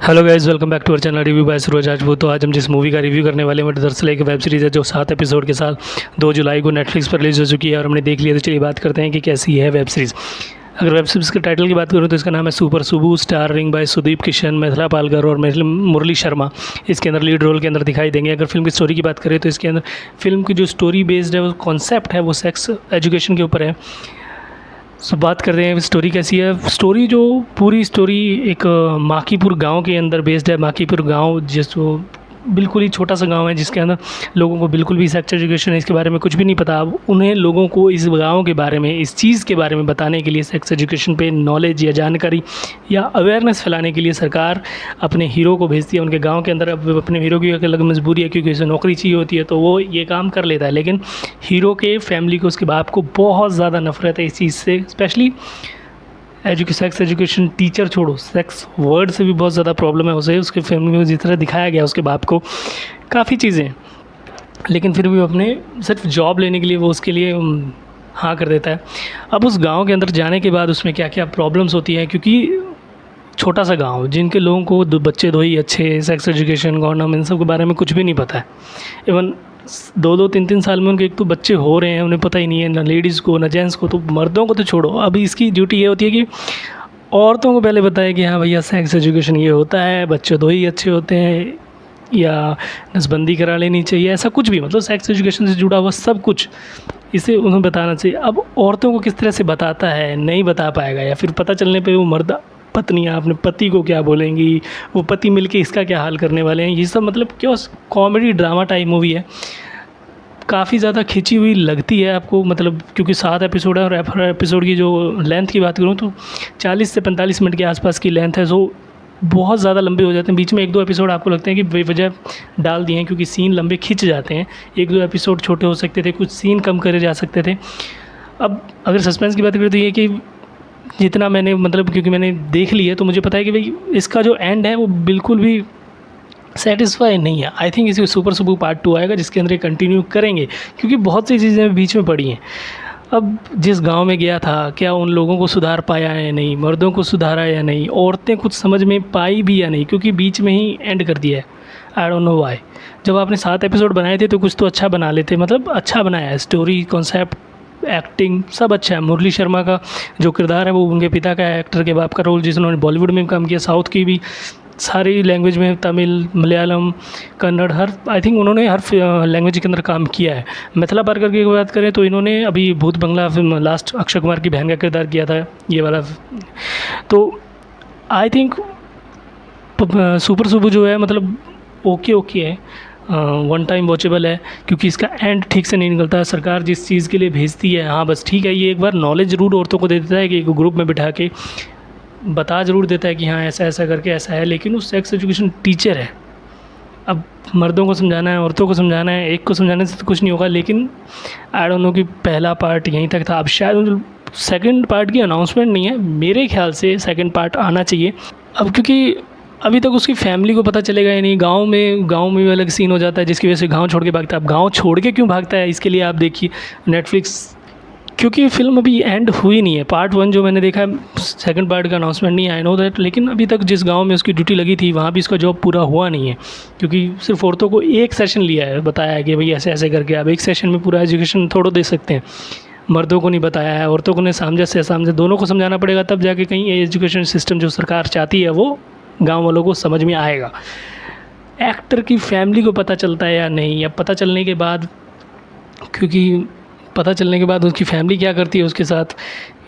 Hello guys, welcome back to our channel review by Suraj Rajput. तो आज हम जिस मूवी का रिव्यू करने वाले हैं वो दरअसल एक वेब सीरीज़ है जो 7 एपिसोड के साथ 2 जुलाई को नेटफ्लिक्स पर रिलीज़ हो चुकी है और हमने देख लिया। तो चलिए बात करते हैं कि कैसी है वेब सीरीज़। अगर वेब सीरीज़ के टाइटल की बात करूँ तो इसका नाम है super Subbu, starring by Sudeep Kishan, Mithila Palkar और मुरली शर्मा इसके अंदर लीड रोल के अंदर दिखाई देंगे। अगर फिल्म की स्टोरी की बात करें तो इसके अंदर फिल्म की जो स्टोरी बेस्ड है, वो कॉन्सेप्ट है, वो सेक्स एजुकेशन के ऊपर है। सो बात करते हैं स्टोरी कैसी है। स्टोरी जो पूरी स्टोरी एक माकीपुर गांव के अंदर बेस्ड है। माकीपुर गांव जिसको बिल्कुल ही छोटा सा गांव है जिसके अंदर लोगों को बिल्कुल भी सेक्स एजुकेशन इसके बारे में कुछ भी नहीं पता। अब उन्हें लोगों को इस गांव के बारे में, इस चीज़ के बारे में बताने के लिए, सेक्स एजुकेशन पे नॉलेज या जानकारी या अवेयरनेस फैलाने के लिए सरकार अपने हीरो को भेजती है उनके गाँव के अंदर। अब अपने हीरो की एक अलग मजबूरी है क्योंकि उसे नौकरी चाहिए होती है, तो वो ये काम कर लेता है। लेकिन हीरो के फैमिली को, उसके बाप को बहुत ज़्यादा नफरत है इस चीज़ से। स्पेशली सेक्स एजुकेशन, टीचर छोड़ो, सेक्स वर्ड से भी बहुत ज़्यादा प्रॉब्लम है उसे। उसके फैमिली में जिस तरह दिखाया गया उसके बाप को काफ़ी चीज़ें, लेकिन फिर भी वो अपने सिर्फ जॉब लेने के लिए वो उसके लिए हाँ कर देता है। अब उस गांव के अंदर जाने के बाद उसमें क्या क्या प्रॉब्लम्स होती हैं, क्योंकि छोटा सा गांव, जिनके लोगों को बच्चे दो ही अच्छे, सेक्स एजुकेशन, गवर्नमेंट, इन सब के बारे में कुछ भी नहीं पता है। इवन 2-2, 3-3 साल में उनके एक तो बच्चे हो रहे हैं, उन्हें पता ही नहीं है, ना लेडीज़ को ना जेंट्स को, तो मर्दों को तो छोड़ो। अभी इसकी ड्यूटी ये होती है कि औरतों को पहले बताया कि हाँ भैया सेक्स एजुकेशन ये होता है, बच्चे दो ही अच्छे होते हैं, या नसबंदी करा लेनी चाहिए, ऐसा कुछ भी, मतलब सेक्स एजुकेशन से जुड़ा हुआ सब कुछ इसे उन्हें बताना चाहिए। अब औरतों को किस तरह से बताता है, नहीं बता पाएगा, या फिर पता चलने पे वो मर्द पत्नियाँ अपने पति को क्या बोलेंगी, वो पति मिलके इसका क्या हाल करने वाले हैं, ये सब मतलब क्यों कॉमेडी ड्रामा टाइप मूवी है। काफ़ी ज़्यादा खिंची हुई लगती है आपको, मतलब क्योंकि 7 एपिसोड है और हर एपिसोड की जो लेंथ की बात करूँ तो 40 से 45 मिनट के आसपास की लेंथ है। सो बहुत ज़्यादा लंबे हो जाते हैं। बीच में 1-2 एपिसोड आपको लगते हैं कि बेवजह डाल दिए हैं क्योंकि सीन लंबे खिंच जाते हैं। 1-2 एपिसोड छोटे हो सकते थे, कुछ सीन कम करे जा सकते थे। अब अगर सस्पेंस की बात करें तो ये कि जितना मैंने, मतलब क्योंकि मैंने देख ली है तो मुझे पता है कि भाई इसका जो एंड है वो बिल्कुल भी सेटिस्फाई नहीं है। आई थिंक इसकी सुपर सुबू पार्ट 2 आएगा जिसके अंदर ये कंटिन्यू करेंगे, क्योंकि बहुत सी चीज़ें बीच में पड़ी हैं। अब जिस गांव में गया था, क्या उन लोगों को सुधार पाया या नहीं, मर्दों को सुधारा या नहीं, औरतें कुछ समझ में पाई भी या नहीं, क्योंकि बीच में ही एंड कर दिया है। I don't know why. जब आपने 7 एपिसोड बनाए थे तो कुछ तो अच्छा बना लेते, मतलब अच्छा बनाया है, स्टोरी, कॉन्सेप्ट, एक्टिंग सब अच्छा है। मुरली शर्मा का जो किरदार है वो उनके पिता का एक्टर के बाप का रोल, जिन्होंने बॉलीवुड में काम किया, साउथ की भी सारी लैंग्वेज में, तमिल, मलयालम, कन्नड़, हर आई थिंक उन्होंने हर लैंग्वेज के अंदर काम किया है। मिथिला पालकर की बात करें तो इन्होंने अभी भूत बंगला फिल्म लास्ट अक्षय कुमार की बहन का किरदार किया था, ये वाला। तो आई थिंक सुपर सुबू जो है, मतलब ओके है, वन टाइम वॉचेबल है, क्योंकि इसका एंड ठीक से नहीं निकलता है। सरकार जिस चीज़ के लिए भेजती है, हाँ बस ठीक है, ये एक बार नॉलेज ज़रूर औरतों को दे देता है कि एक ग्रुप में बिठा के बता ज़रूर देता है कि हाँ ऐसा ऐसा करके ऐसा है, लेकिन वो सेक्स एजुकेशन टीचर है। अब मर्दों को समझाना है, औरतों को समझाना है, एक को समझाने से तो कुछ नहीं होगा। लेकिन आई डोंट नो कि पहला पार्ट यहीं तक था। अब शायद सेकंड पार्ट की अनाउंसमेंट नहीं है, मेरे ख्याल से सेकंड पार्ट आना चाहिए। अब क्योंकि अभी तक उसकी फैमिली को पता चलेगा या नहीं। गाँव में भी अलग सीन हो जाता है जिसकी वजह से गाँव छोड़ के भागता है। अब गाँव छोड़ के क्यों भागता है, इसके लिए आप देखिए नेटफ्लिक्स, क्योंकि फ़िल्म अभी एंड हुई नहीं है। पार्ट 1 जो मैंने देखा है, सेकंड पार्ट का अनाउंसमेंट नहीं है, आई नो दैट। लेकिन अभी तक जिस गांव में उसकी ड्यूटी लगी थी वहाँ भी इसका जॉब पूरा हुआ नहीं है, क्योंकि सिर्फ औरतों को एक सेशन लिया है, बताया है कि भाई ऐसे ऐसे करके आप एक सेशन में पूरा एजुकेशन थोड़ा दे सकते हैं। मर्दों को नहीं बताया है, औरतों को नहीं, सामंजस्य से सामंजस्य दोनों को समझाना पड़ेगा, तब जाके कहीं ये एजुकेशन सिस्टम जो सरकार चाहती है वो गाँव वालों को समझ में आएगा। एक्टर की फैमिली को पता चलता है या नहीं, या पता चलने के बाद, क्योंकि पता चलने के बाद उसकी फैमिली क्या करती है उसके साथ,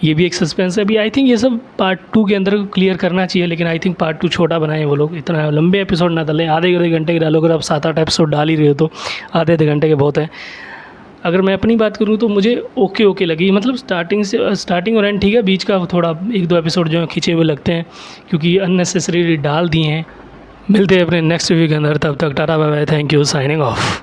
ये भी एक सस्पेंस है। अभी आई थिंक ये सब पार्ट 2 के अंदर क्लियर करना चाहिए, लेकिन आई थिंक पार्ट 2 छोटा बनाए वो लोग, इतना लंबे एपिसोड ना डालें। आधे घंटे के डालो, अगर आप 7-8 एपिसोड डाल ही रहे हो तो आधे घंटे के बहुत है। अगर मैं अपनी बात करूँ तो मुझे ओके लगी, मतलब स्टार्टिंग और एंड ठीक है, बीच का थोड़ा 1-2 एपिसोड जो है खिंचे हुए लगते हैं क्योंकि अननेसेसरी डाल दिए हैं। मिलते हैं अपने नेक्स्ट रिव्यू के अंदर, तब तक tata bye bye, thank you, signing of.